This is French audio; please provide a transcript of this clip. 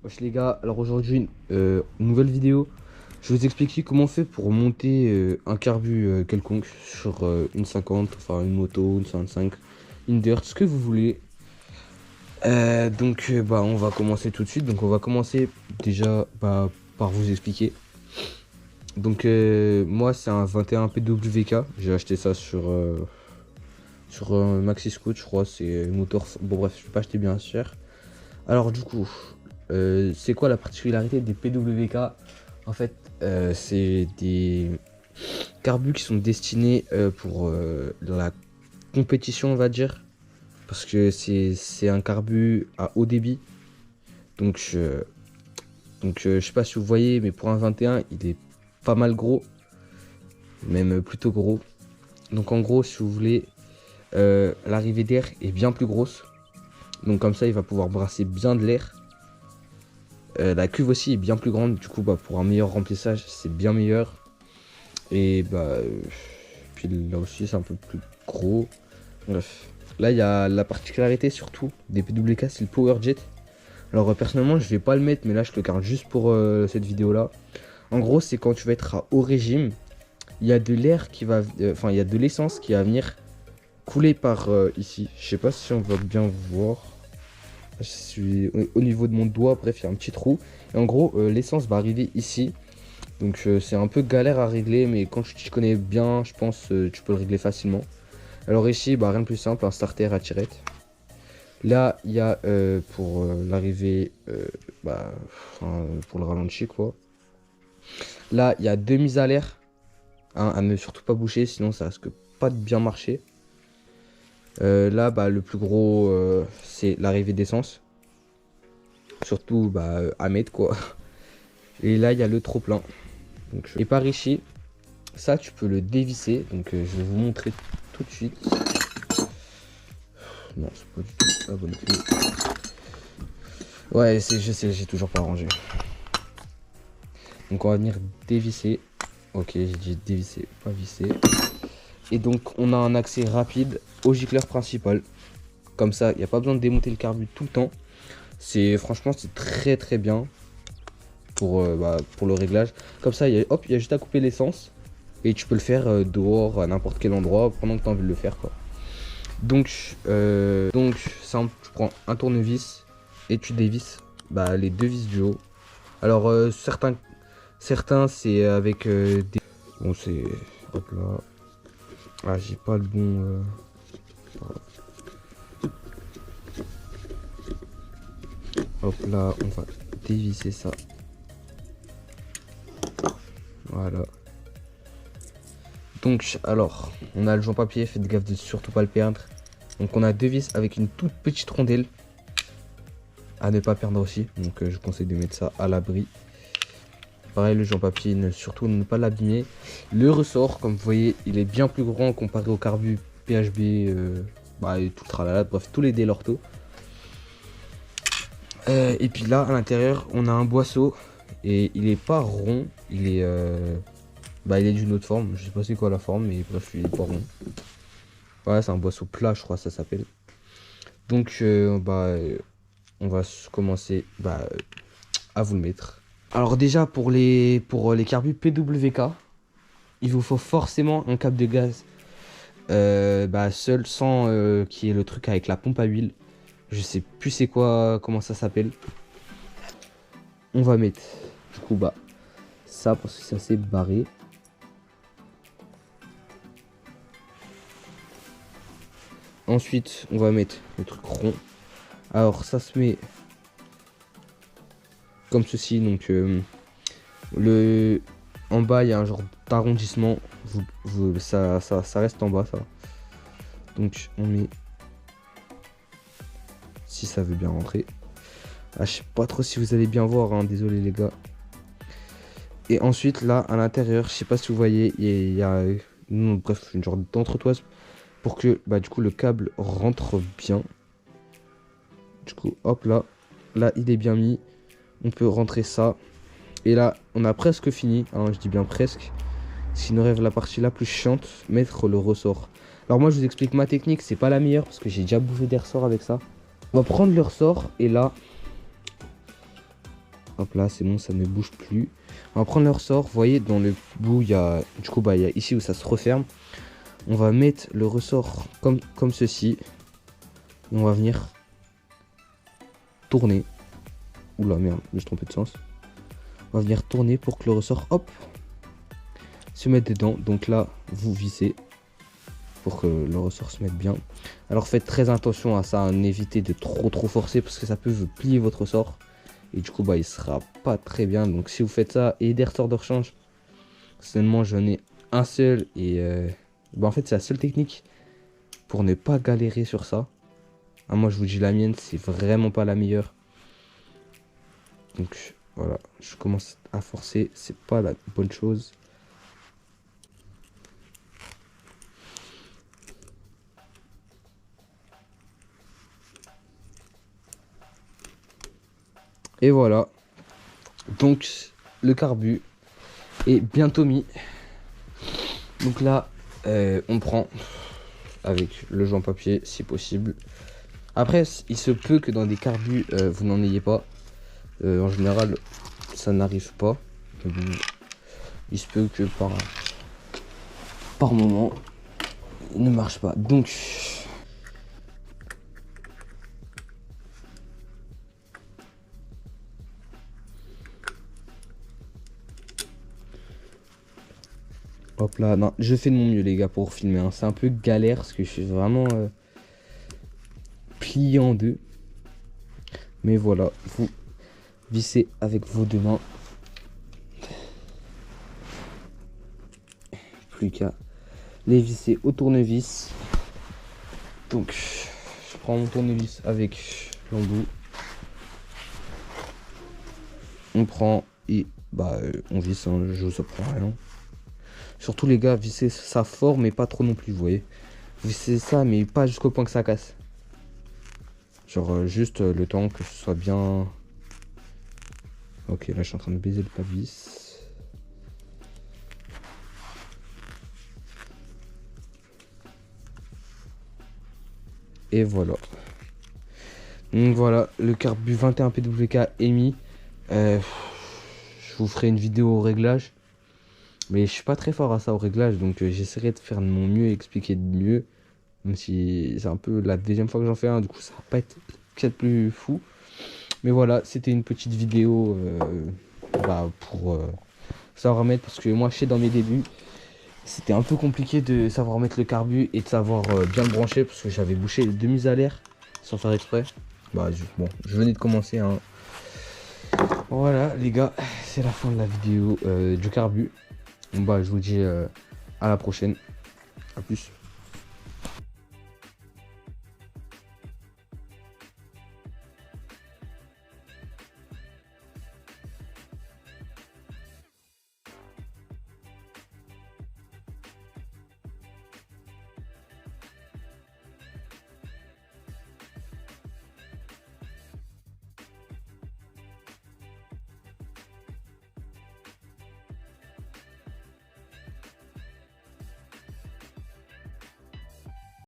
Wesh les gars, alors aujourd'hui, nouvelle vidéo. Je vais vous expliquer comment on fait pour monter un carbu quelconque sur une 50, enfin une moto, une 55, une dirt, ce que vous voulez. Bah on va commencer tout de suite. Donc on va commencer déjà par vous expliquer. Moi c'est un 21 PWK. J'ai acheté ça sur Maxi Scoot, je crois. C'est une moteur. Bon bref, je vais pas acheter bien cher. Alors du coup, c'est quoi la particularité des PWK? En fait, c'est des carbus qui sont destinés pour la compétition, on va dire. Parce que c'est un carbu à haut débit. Je sais pas si vous voyez, mais pour un 21, il est pas mal gros. Même plutôt gros. Donc en gros, si vous voulez, l'arrivée d'air est bien plus grosse. Donc comme ça, il va pouvoir brasser bien de l'air. La cuve aussi est bien plus grande, du coup pour un meilleur remplissage c'est bien meilleur. Puis là aussi c'est un peu plus gros. Bref, là il y a la particularité surtout des PWK, c'est le power jet. Alors personnellement je vais pas le mettre, mais là je le garde juste pour cette vidéo là. En gros c'est quand tu vas être à haut régime, il y a de l'air qui va, il y a de l'essence qui va venir couler par ici. Je sais pas si on va bien voir. Je suis au niveau de mon doigt, bref, il y a un petit trou. Et en gros, l'essence va arriver ici. C'est un peu galère à régler, mais quand tu t'y connais bien, je pense tu peux le régler facilement. Alors ici, rien de plus simple, un starter à tirette. Là, il y a pour l'arrivée, pour le ralenti, quoi. Là, il y a deux mises à l'air. Hein, à ne surtout pas boucher, sinon ça risque pas de bien marcher. Là, le plus gros, c'est l'arrivée d'essence. Surtout à mettre, quoi. Et là, il y a le trop-plein. Et par ici, ça, tu peux le dévisser. Donc, je vais vous montrer tout de suite. Non, c'est pas du tout la bonne clé. Ouais, je sais, j'ai toujours pas rangé. Donc, on va venir dévisser. Ok, j'ai dit dévisser, pas visser. Et donc, on a un accès rapide au gicleur principal. Comme ça, il n'y a pas besoin de démonter le carbu tout le temps. Franchement, c'est très très bien pour le réglage. Comme ça, il y a juste à couper l'essence. Et tu peux le faire dehors, à n'importe quel endroit, pendant que tu as envie de le faire, quoi. Donc simple, tu prends un tournevis et tu dévisses les deux vis du haut. Alors, certains c'est avec des... Bon, c'est... Hop là. Ah, j'ai pas le bon... Hop là, on va dévisser ça. Voilà. Donc, alors, on a le joint papier, faites gaffe de surtout pas le perdre. Donc, on a deux vis avec une toute petite rondelle à ne pas perdre aussi. Donc, je conseille de mettre ça à l'abri. Pareil, le joint papier, surtout ne pas l'abîmer. Le ressort, comme vous voyez, il est bien plus grand comparé au carbu PHB, et tout le tralala, bref, tous les Delorto. Et puis là, à l'intérieur, on a un boisseau. Et il est pas rond, il est d'une autre forme. Je sais pas c'est quoi la forme, mais bref, il est pas rond. Ouais, c'est un boisseau plat, je crois, ça s'appelle. Donc, on va commencer à vous le mettre. Alors déjà, pour les carbus PWK, il vous faut forcément un câble de gaz seul, sans qui est le truc avec la pompe à huile. Je sais plus c'est quoi, comment ça s'appelle. On va mettre du coup ça parce que ça s'est barré. Ensuite, on va mettre le truc rond. Alors ça se met comme ceci. Donc en bas il y a un genre d'arrondissement. Ça reste en bas ça. Donc on met, si ça veut bien rentrer. Ah, je sais pas trop si vous allez bien voir, hein, désolé les gars. Et ensuite là à l'intérieur, je sais pas si vous voyez, il y a bref une genre d'entretoise pour que du coup le câble rentre bien. Du coup hop là il est bien mis. On peut rentrer ça. Et là on a presque fini, hein, je dis bien presque. Sinon rêve la partie la plus chiante, mettre le ressort. Alors moi je vous explique ma technique, c'est pas la meilleure parce que j'ai déjà bouffé des ressorts avec ça. On va prendre le ressort et là Hop là, c'est bon, ça ne bouge plus. On va prendre le ressort. Vous voyez, dans le bout, il y a... Du coup, bah, il y a ici où ça se referme. On va mettre le ressort comme ceci. Et on va venir tourner. Oula, merde, je me suis trompé de sens. On va venir tourner pour que le ressort, hop, se mette dedans. Donc là, vous vissez pour que le ressort se mette bien. Alors faites très attention à ça, évitez de trop forcer parce que ça peut vous plier votre ressort. Et du coup, bah, il sera pas très bien. Donc si vous faites ça et des ressorts de rechange, personnellement, j'en ai un seul. Et bah, en fait, c'est la seule technique pour ne pas galérer sur ça. Ah, moi, je vous dis la mienne, c'est vraiment pas la meilleure. Donc voilà, je commence à forcer, c'est pas la bonne chose. Et voilà. Donc le carbu est bientôt mis. Donc là, on prend avec le joint papier si possible. Après, il se peut que dans des carbus, vous n'en ayez pas. En général, ça n'arrive pas. Il se peut que par moment, il ne marche pas. Donc, hop là, non, je fais de mon mieux les gars pour filmer. Hein. C'est un peu galère parce que je suis vraiment plié en deux. Mais voilà, vous vissez avec vos deux mains. Plus qu'à les visser au tournevis. Donc, je prends mon tournevis avec l'embout. On prend et bah on visse, hein, je vous apprends rien. Surtout les gars, vissez ça fort mais pas trop non plus, vous voyez. Vissez ça mais pas jusqu'au point que ça casse. Genre juste le temps que ce soit bien. Ok, là je suis en train de baiser le pare-vis. Et voilà. Donc voilà, le carbu 21 PWK est mis. Je vous ferai une vidéo au réglage. Mais je suis pas très fort à ça au réglage. Donc j'essaierai de faire de mon mieux et expliquer de mieux. Même si c'est un peu la deuxième fois que j'en fais un. Du coup ça va pas être peut-être plus fou. Mais voilà, c'était une petite vidéo pour savoir remettre. Parce que moi je sais dans mes débuts. C'était un peu compliqué de savoir mettre le carbu et de savoir bien le brancher. Parce que j'avais bouché les deux mises à l'air sans faire exprès. Bah bon, je venais de commencer hein. Voilà les gars, c'est la fin de la vidéo du carbu. Bah je vous dis à la prochaine. A plus.